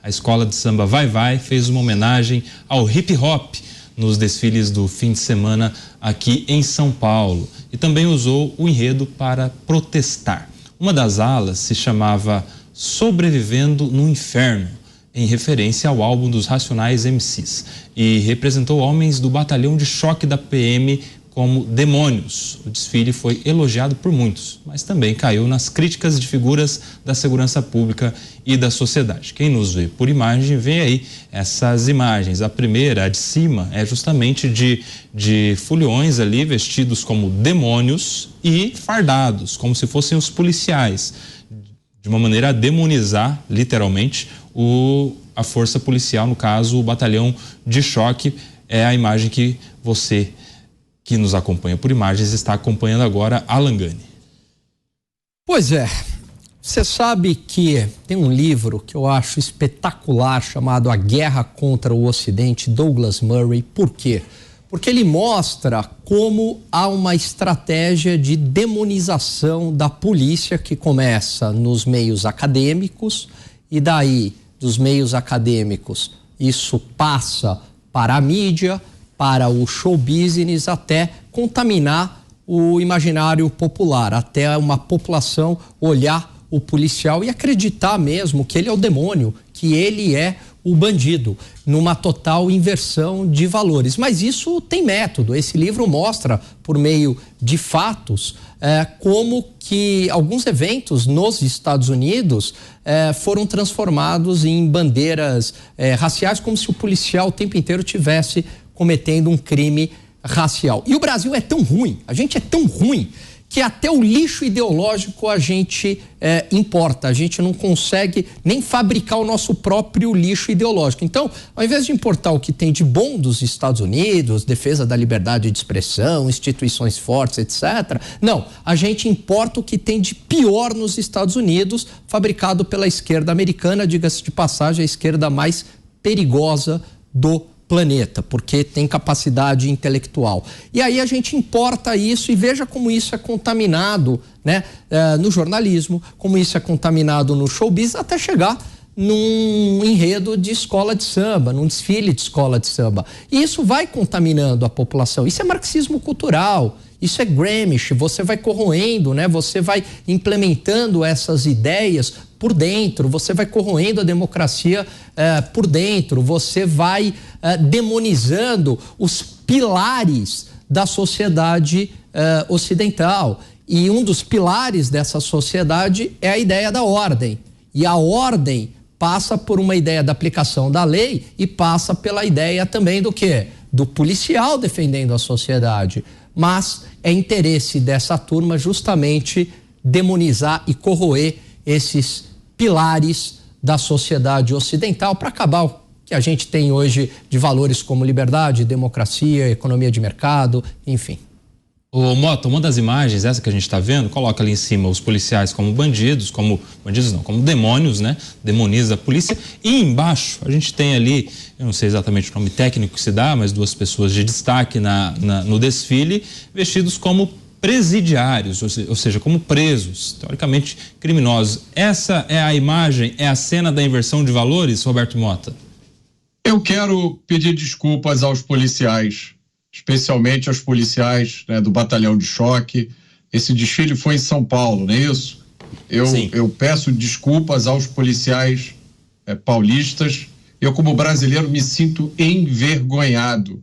A escola de samba Vai Vai fez uma homenagem ao hip hop nos desfiles do fim de semana aqui em São Paulo e também usou o enredo para protestar. Uma das alas se chamava Sobrevivendo no Inferno, em referência ao álbum dos Racionais MCs, e representou homens do batalhão de choque da PM como demônios. O desfile foi elogiado por muitos, mas também caiu nas críticas de figuras da segurança pública e da sociedade. Quem nos vê por imagem, vê aí essas imagens. A primeira, a de cima, é justamente de foliões ali vestidos como demônios e fardados, como se fossem os policiais, de uma maneira a demonizar, literalmente, a força policial, no caso, o batalhão de choque. É a imagem que você, que nos acompanha por imagens, está acompanhando agora. Alan Gani. Pois é, você sabe que tem um livro que eu acho espetacular chamado A Guerra contra o Ocidente, Douglas Murray. Por quê? Porque ele mostra como há uma estratégia de demonização da polícia que começa nos meios acadêmicos e daí dos meios acadêmicos isso passa para a mídia, para o show business, até contaminar o imaginário popular, até uma população olhar o policial e acreditar mesmo que ele é o demônio, que ele é o bandido, numa total inversão de valores. Mas isso tem método. Esse livro mostra, por meio de fatos, como que alguns eventos nos Estados Unidos foram transformados em bandeiras raciais, como se o policial o tempo inteiro tivesse cometendo um crime racial. E o Brasil é tão ruim, a gente é tão ruim, que até o lixo ideológico a gente importa. A gente não consegue nem fabricar o nosso próprio lixo ideológico. Então, ao invés de importar o que tem de bom dos Estados Unidos, defesa da liberdade de expressão, instituições fortes, etc., não, a gente importa o que tem de pior nos Estados Unidos, fabricado pela esquerda americana, diga-se de passagem, a esquerda mais perigosa do planeta, porque tem capacidade intelectual. E aí a gente importa isso e veja como isso é contaminado, né, no jornalismo, como isso é contaminado no showbiz, até chegar num enredo de escola de samba, num desfile de escola de samba. E isso vai contaminando a população. Isso é marxismo cultural, isso é Gramsci, você vai corroendo, né? Você vai implementando essas ideias por dentro, você vai corroendo a democracia por dentro, você vai demonizando os pilares da sociedade ocidental. E um dos pilares dessa sociedade é a ideia da ordem. E a ordem passa por uma ideia da aplicação da lei e passa pela ideia também do quê? Do policial defendendo a sociedade. Mas é interesse dessa turma justamente demonizar e corroer esses pilares da sociedade ocidental para acabar o que a gente tem hoje de valores como liberdade, democracia, economia de mercado, enfim. Ô Mota, uma das imagens, essa que a gente está vendo, coloca ali em cima os policiais como bandidos, como demônios, né? Demoniza a polícia. E embaixo a gente tem ali, eu não sei exatamente o nome técnico que se dá, mas duas pessoas de destaque no desfile, vestidos como presidiários, ou seja, como presos, teoricamente criminosos. Essa é a imagem, é a cena da inversão de valores, Roberto Mota? Eu quero pedir desculpas aos policiais, especialmente aos policiais, né, do batalhão de choque. Esse desfile foi em São Paulo, não é isso? Eu peço desculpas aos policiais paulistas. Eu, como brasileiro, me sinto envergonhado.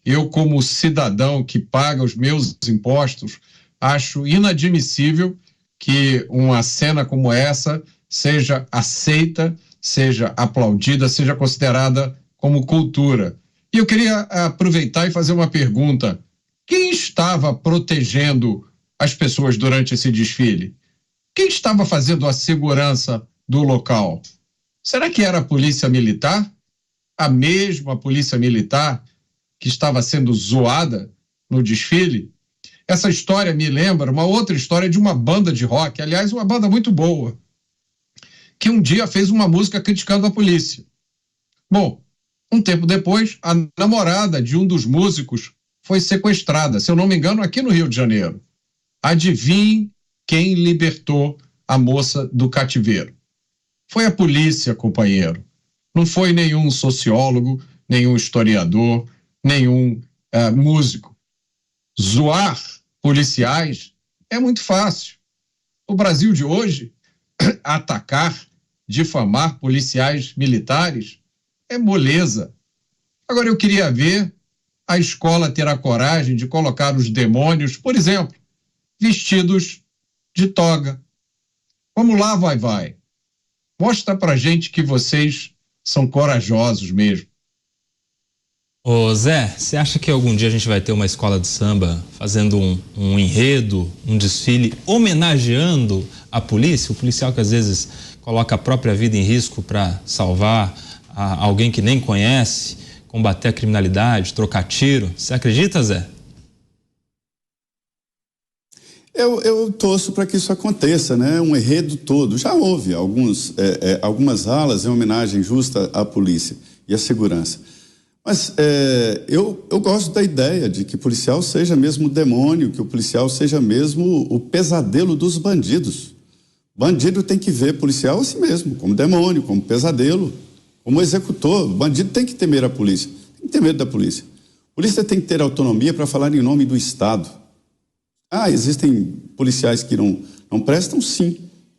Eu, como cidadão que paga os meus impostos, acho inadmissível que uma cena como essa seja aceita, seja aplaudida, seja considerada como cultura. E eu queria aproveitar e fazer uma pergunta. Quem estava protegendo as pessoas durante esse desfile? Quem estava fazendo a segurança do local? Será que era a polícia militar? A mesma polícia militar que estava sendo zoada no desfile? Essa história me lembra uma outra história de uma banda de rock, aliás, uma banda muito boa, que um dia fez uma música criticando a polícia. Bom, um tempo depois, a namorada de um dos músicos foi sequestrada, se eu não me engano, aqui no Rio de Janeiro. Adivinhe quem libertou a moça do cativeiro? Foi a polícia, companheiro. Não foi nenhum sociólogo, nenhum historiador, nenhum músico. Zoar policiais é muito fácil. No Brasil de hoje, atacar, difamar policiais militares é moleza. Agora, eu queria ver a escola ter a coragem de colocar os demônios, por exemplo, vestidos de toga. Vamos lá, vai. Mostra pra gente que vocês são corajosos mesmo. Ô Zé, você acha que algum dia a gente vai ter uma escola de samba fazendo um enredo, um desfile, homenageando a polícia? O policial que às vezes coloca a própria vida em risco para salvar alguém que nem conhece, combater a criminalidade, trocar tiro. Você acredita, Zé? Eu torço para que isso aconteça, né? Um enredo todo. Já houve algumas alas em homenagem justa à polícia e à segurança. Mas eu gosto da ideia de que o policial seja mesmo o demônio, que o policial seja mesmo o pesadelo dos bandidos. Bandido tem que ver policial assim mesmo, como demônio, como pesadelo, como executor. O bandido tem que temer a polícia, tem que ter medo da polícia. A polícia tem que ter autonomia para falar em nome do Estado. Existem policiais que não prestam? Sim,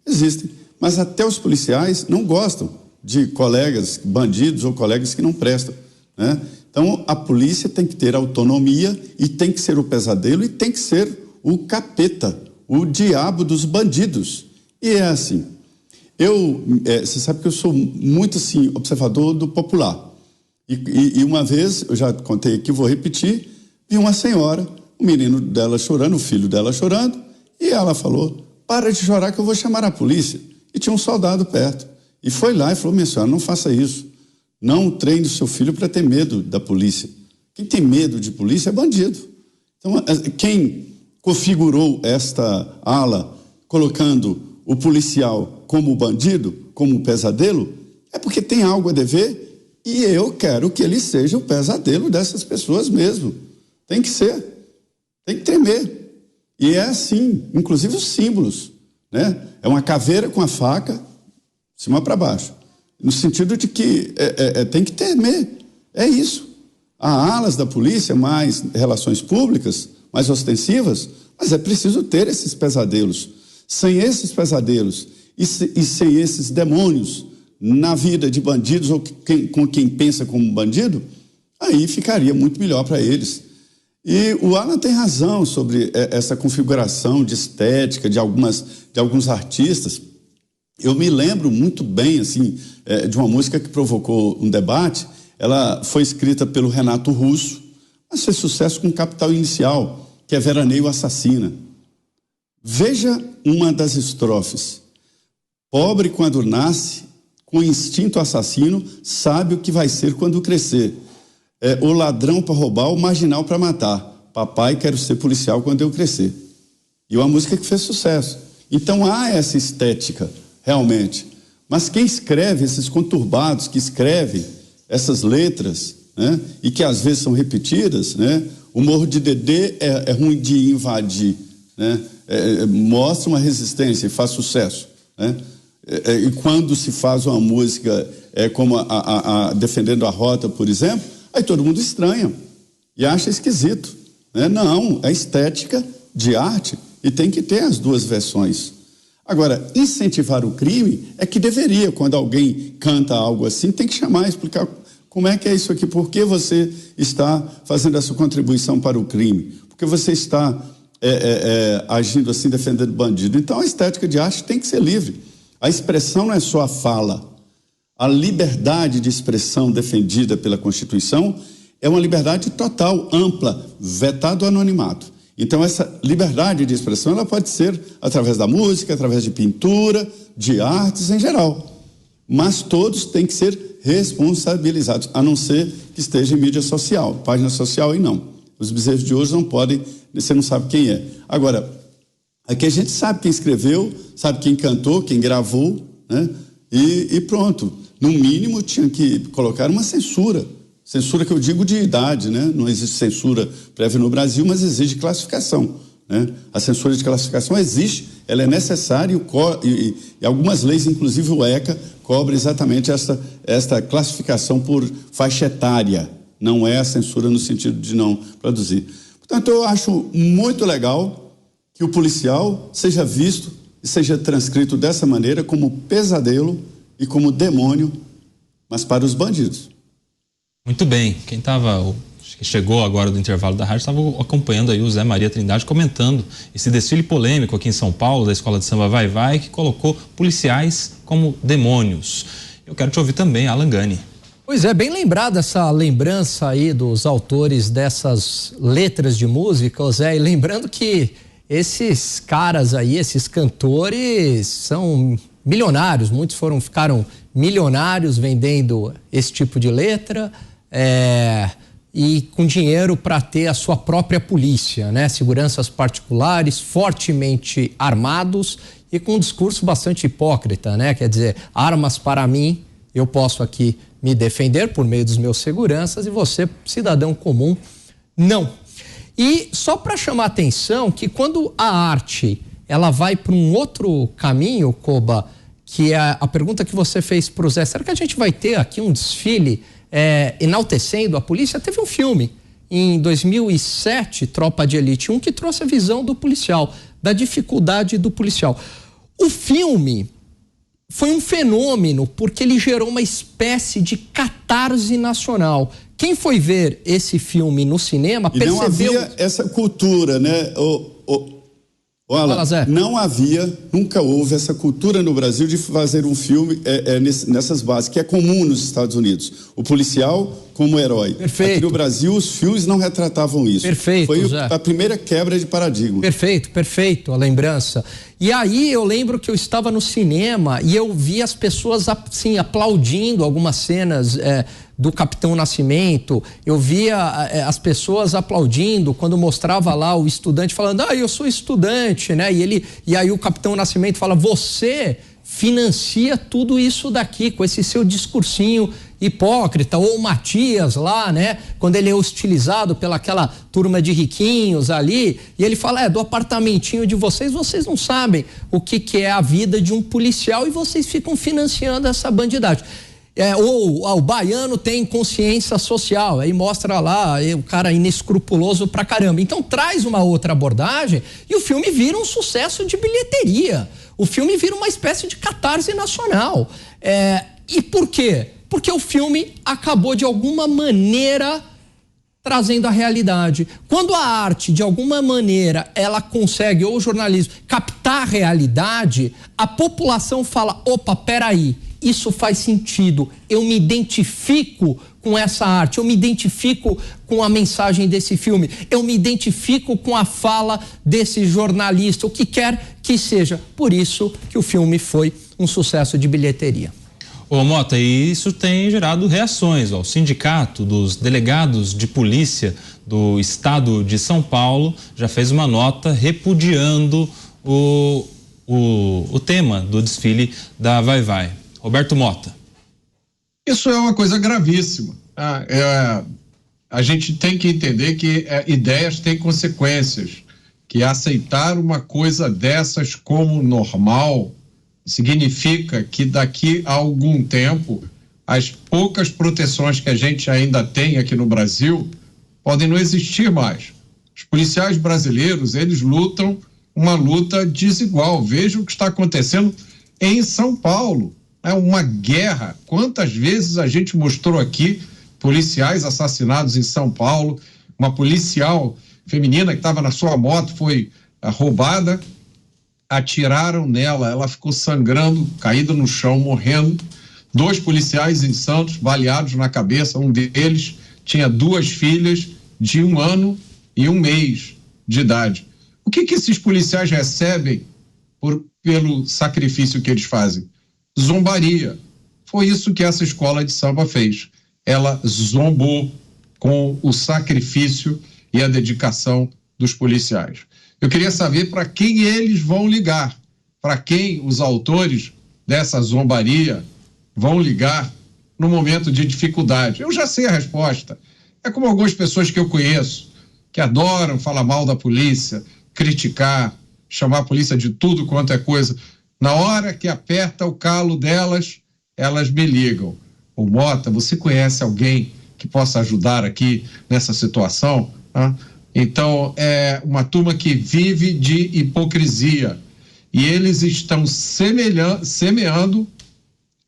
existem. Mas até os policiais não gostam de colegas bandidos ou colegas que não prestam, né? Então, a polícia tem que ter autonomia e tem que ser o pesadelo e tem que ser o capeta, o diabo dos bandidos. E é assim. Você sabe que eu sou muito, assim, observador do popular. E uma vez, eu já contei aqui, vou repetir, vi uma senhora, o menino dela chorando, o filho dela chorando, e ela falou: para de chorar que eu vou chamar a polícia. E tinha um soldado perto. E foi lá e falou: minha senhora, não faça isso. Não treine o seu filho para ter medo da polícia. Quem tem medo de polícia é bandido. Então, quem configurou esta ala, colocando o policial como bandido, como pesadelo, é porque tem algo a dever, e eu quero que ele seja o pesadelo dessas pessoas mesmo. Tem que ser. Tem que tremer. E é assim, inclusive os símbolos, né? É uma caveira com a faca, de cima para baixo. No sentido de que tem que temer. É isso. Há alas da polícia, mais relações públicas, mais ostensivas, mas é preciso ter esses pesadelos. Sem esses pesadelos e sem esses demônios na vida de bandidos ou com quem pensa como bandido, aí ficaria muito melhor para eles. E o Alan tem razão sobre essa configuração de estética de alguns artistas. Eu me lembro muito bem, assim, de uma música que provocou um debate. Ela foi escrita pelo Renato Russo, mas fez sucesso com Capital Inicial, que é Veraneio Assassina. Veja uma das estrofes. Pobre quando nasce, com instinto assassino, sabe o que vai ser quando crescer. O ladrão para roubar, o marginal para matar. Papai, quero ser policial quando eu crescer. E uma música que fez sucesso. Então há essa estética, realmente. Mas quem escreve, esses conturbados que escrevem essas letras, né, e que às vezes são repetidas, né, o Morro de Dedê é ruim de invadir, né, mostra uma resistência e faz sucesso, né, e quando se faz uma música como Defendendo a Rota, por exemplo, aí todo mundo estranha e acha esquisito, né? Não, é estética de arte e tem que ter as duas versões. Agora, incentivar o crime é que deveria, quando alguém canta algo assim, tem que chamar, explicar como é que é isso aqui, por que você está fazendo essa contribuição para o crime, por que você está agindo assim, defendendo bandido. Então, a estética de arte tem que ser livre. A expressão não é só a fala. A liberdade de expressão defendida pela Constituição é uma liberdade total, ampla, vetado o anonimato. Então, essa liberdade de expressão ela pode ser através da música, através de pintura, de artes em geral. Mas todos têm que ser responsabilizados, a não ser que esteja em mídia social, página social e não. Os bezerros de ouro não podem, você não sabe quem é. Agora, aqui a gente sabe quem escreveu, sabe quem cantou, quem gravou, né? E pronto. No mínimo, tinha que colocar uma censura. Censura que eu digo de idade, né? Não existe censura prévia no Brasil, mas exige classificação. né? A censura de classificação existe, ela é necessária e algumas leis, inclusive o ECA, cobre exatamente esta classificação por faixa etária. Não é a censura no sentido de não produzir. Portanto, eu acho muito legal que o policial seja visto e seja transcrito dessa maneira como pesadelo e como demônio, mas para os bandidos. Muito bem. Quem chegou agora do intervalo da rádio estava acompanhando aí o Zé Maria Trindade comentando esse desfile polêmico aqui em São Paulo da Escola de Samba Vai Vai, que colocou policiais como demônios. Eu quero te ouvir também, Alan Gani. Pois é, bem lembrada essa lembrança aí dos autores dessas letras de música, Zé, e lembrando que esses caras aí, esses cantores são milionários, muitos ficaram milionários vendendo esse tipo de letra, e com dinheiro para ter a sua própria polícia, né? Seguranças particulares, fortemente armados e com um discurso bastante hipócrita, né? Quer dizer, armas para mim, eu posso aqui me defender por meio dos meus seguranças e você, cidadão comum, não. E só para chamar a atenção que quando a arte ela vai para um outro caminho, Koba, que é a pergunta que você fez para o Zé, será que a gente vai ter aqui um desfile enaltecendo a polícia? Teve um filme em 2007, Tropa de Elite 1, que trouxe a visão do policial, da dificuldade do policial. O filme foi um fenômeno porque ele gerou uma espécie de catarse nacional. Quem foi ver esse filme no cinema percebeu... não havia essa cultura, né? Não havia, nunca houve essa cultura no Brasil de fazer um filme nessas bases, que é comum nos Estados Unidos. O policial como herói. Perfeito. Aqui no Brasil, os filmes não retratavam isso. Perfeito, foi Zé. A primeira quebra de paradigma. Perfeito, a lembrança. E aí eu lembro que eu estava no cinema e eu vi as pessoas assim, aplaudindo algumas cenas do Capitão Nascimento. Eu via as pessoas aplaudindo quando mostrava lá o estudante falando, eu sou estudante, né? E aí o Capitão Nascimento fala, você financia tudo isso daqui com esse seu discursinho hipócrita, ou o Matias lá, né? Quando ele é hostilizado pelaquela turma de riquinhos ali, e ele fala, do apartamentinho de vocês não sabem o que é a vida de um policial e vocês ficam financiando essa bandidagem. O baiano tem consciência social, aí mostra lá o cara inescrupuloso pra caramba. Então traz uma outra abordagem e o filme vira um sucesso de bilheteria. O filme vira uma espécie de catarse nacional. E por quê? Porque o filme acabou de alguma maneira trazendo a realidade. Quando a arte, de alguma maneira, ela consegue, ou o jornalismo, captar a realidade, a população fala, opa, peraí, isso faz sentido, eu me identifico com essa arte, eu me identifico com a mensagem desse filme, eu me identifico com a fala desse jornalista, o que quer que seja. Por isso que o filme foi um sucesso de bilheteria. Ô Mota, e isso tem gerado reações. O Sindicato dos Delegados de Polícia do Estado de São Paulo já fez uma nota repudiando o tema do desfile da Vai Vai. Roberto Mota. Isso é uma coisa gravíssima. A gente tem que entender que ideias têm consequências, que aceitar uma coisa dessas como normal significa que daqui a algum tempo as poucas proteções que a gente ainda tem aqui no Brasil podem não existir mais. Os policiais brasileiros, eles lutam uma luta desigual. Veja o que está acontecendo em São Paulo. É uma guerra. Quantas vezes a gente mostrou aqui policiais assassinados em São Paulo, uma policial feminina que estava na sua moto foi roubada, atiraram nela, ela ficou sangrando, caída no chão, morrendo. 2 policiais em Santos, baleados na cabeça, um deles tinha 2 filhas de 1 ano e 1 mês de idade. O que esses policiais recebem pelo sacrifício que eles fazem? Zombaria. Foi isso que essa escola de samba fez. Ela zombou com o sacrifício e a dedicação dos policiais. Eu queria saber para quem eles vão ligar, para quem os autores dessa zombaria vão ligar no momento de dificuldade. Eu já sei a resposta. É como algumas pessoas que eu conheço, que adoram falar mal da polícia, criticar, chamar a polícia de tudo quanto é coisa. Na hora que aperta o calo delas, elas me ligam. Ô Mota, você conhece alguém que possa ajudar aqui nessa situação? Então, é uma turma que vive de hipocrisia. E eles estão semeando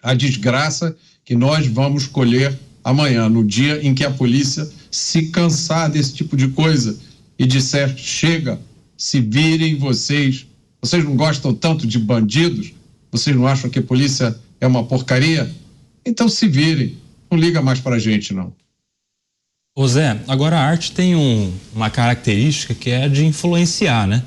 a desgraça que nós vamos colher amanhã, no dia em que a polícia se cansar desse tipo de coisa e disser, chega, se virem vocês não gostam tanto de bandidos? Vocês não acham que a polícia é uma porcaria? Então se virem, não liga mais pra gente não. Ô Zé, agora a arte tem uma característica que é de influenciar, né?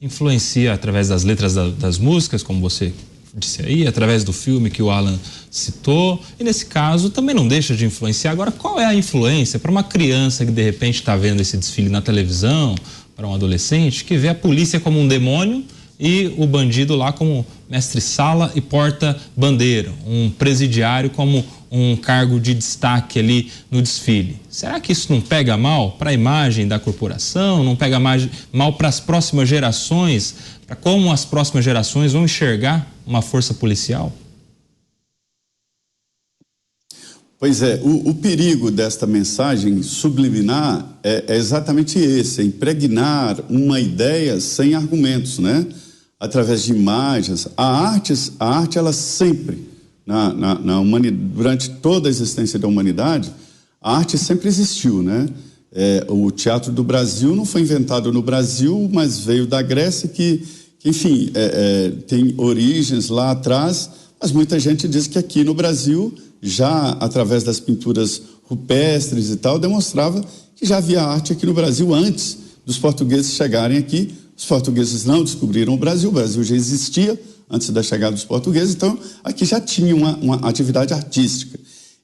Influencia através das letras das músicas, como você disse aí, através do filme que o Alan citou, e nesse caso também não deixa de influenciar. Agora, qual é a influência para uma criança que de repente está vendo esse desfile na televisão, para um adolescente que vê a polícia como um demônio e o bandido lá como mestre-sala e porta-bandeira, um presidiário como um cargo de destaque ali no desfile? Será que isso não pega mal para a imagem da corporação, não pega mal para as próximas gerações, para como as próximas gerações vão enxergar uma força policial? Pois é, o perigo desta mensagem subliminar é exatamente esse, é impregnar uma ideia sem argumentos, né? Através de imagens. A arte ela sempre, na humanidade, durante toda a existência da humanidade, a arte sempre existiu, né? O teatro do Brasil não foi inventado no Brasil, mas veio da Grécia, que enfim, tem origens lá atrás, mas muita gente diz que aqui no Brasil, já através das pinturas rupestres e tal, demonstrava que já havia arte aqui no Brasil antes dos portugueses chegarem aqui. Os portugueses não descobriram o Brasil já existia antes da chegada dos portugueses, então aqui já tinha uma atividade artística.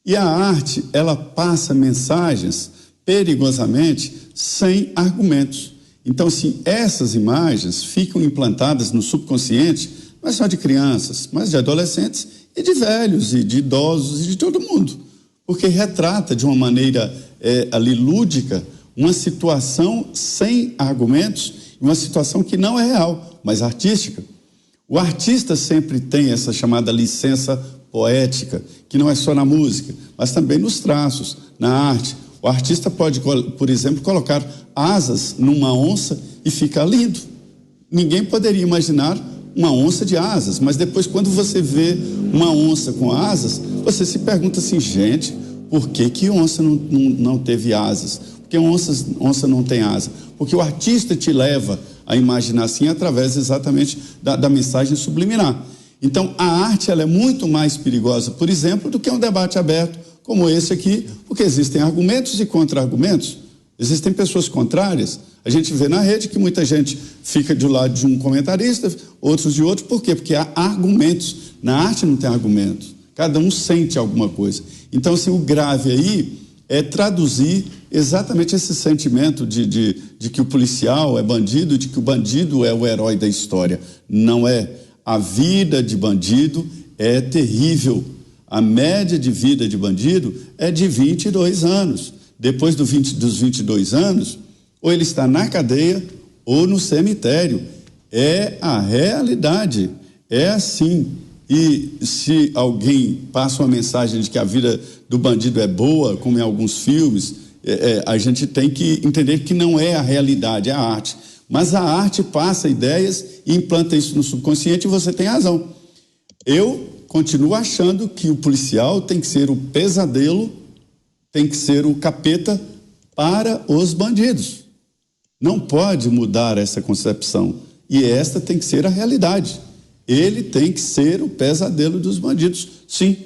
E a arte, ela passa mensagens perigosamente sem argumentos. Então, assim, essas imagens ficam implantadas no subconsciente, não é só de crianças, mas de adolescentes e de velhos e de idosos e de todo mundo, porque retrata de uma maneira ali lúdica uma situação sem argumentos, uma situação que não é real, mas artística. O artista sempre tem essa chamada licença poética, que não é só na música, mas também nos traços, na arte. O artista pode, por exemplo, colocar asas numa onça e fica lindo. Ninguém poderia imaginar uma onça de asas, mas depois, quando você vê uma onça com asas, você se pergunta assim, gente, por que onça não teve asas? Por que onça não tem asa? Porque o artista te leva a imaginar assim através exatamente da mensagem subliminar. Então, a arte ela é muito mais perigosa, por exemplo, do que um debate aberto como esse aqui, porque existem argumentos e contra-argumentos. Existem pessoas contrárias. A gente vê na rede que muita gente fica do lado de um comentarista, outros de outro. Por quê? Porque há argumentos. Na arte não tem argumento. Cada um sente alguma coisa. Então, assim, o grave aí é traduzir exatamente esse sentimento de que o policial é bandido, de que o bandido é o herói da história. Não é. A vida de bandido é terrível. A média de vida de bandido é de 22 anos. Depois dos 22 anos, ou ele está na cadeia ou no cemitério. É a realidade. É assim. E se alguém passa uma mensagem de que a vida do bandido é boa, como em alguns filmes, a gente tem que entender que não é a realidade, é a arte. Mas a arte passa ideias e implanta isso no subconsciente, e você tem razão. Eu continuo achando que o policial tem que ser o pesadelo, tem que ser o capeta para os bandidos. Não pode mudar essa concepção. E esta tem que ser a realidade. Ele tem que ser o pesadelo dos bandidos, sim.